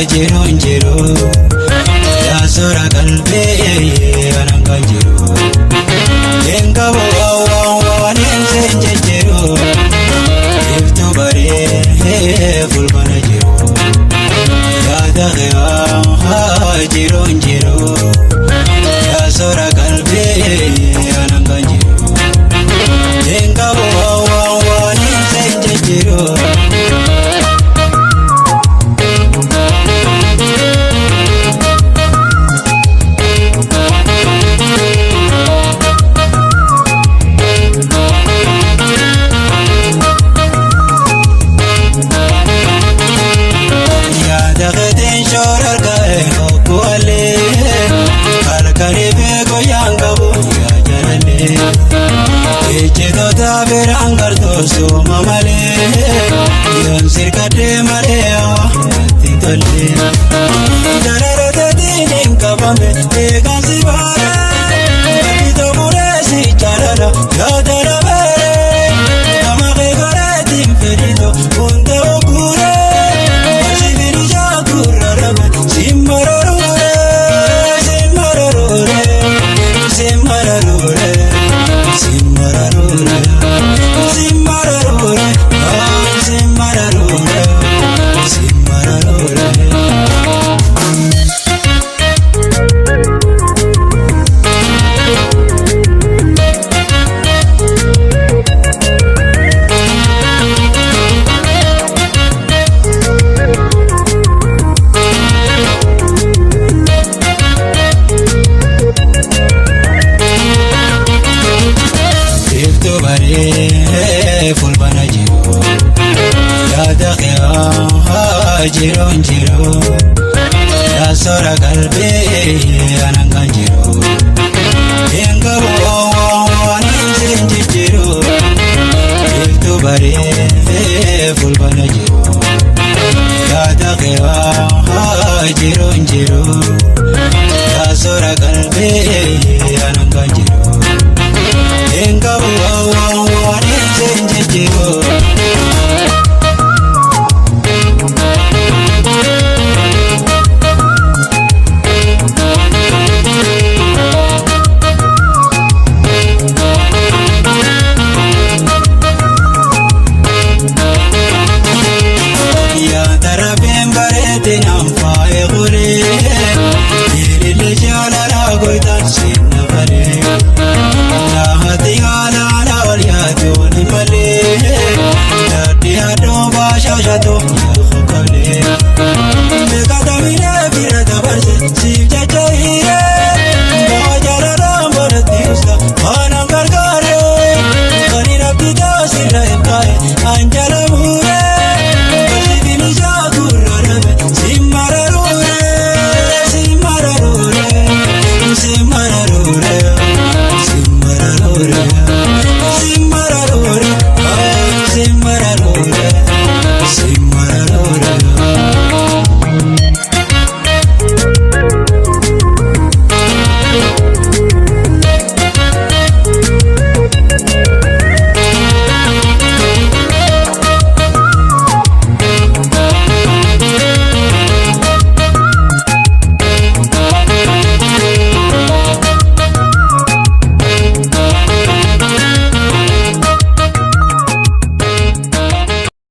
jiruun jiru yaa soora qalbii anangaan jiru leenqabu waan hin jejjeru iftuu baree fulbana jiru yaada qe'aa jiruun jiru yaa soora qalbii anangaan jiru leenqabu waan hin jejjeru. Soma malee, yoon sirkadee malee waanti tolee. Darara tatiin qabame eegaan si baaree, gadi tooree si jaalala yaada dabaree. Nama keekoreetiin fedhito hunda oguuree, barsi firijaa gurra rabe simmararuree, simmararuree, simmararuree, simmararuree. Fulbana jiru yaada qe'aa jiruun jiru yaa soora qalbii anangaan jiru leenqabu waan hin jejjeru iftuu baree fulbana jiru yaada qe'aa jiruun jiru yaa soora qalbii anangaan jiru leenqabu waan hin jejjeru.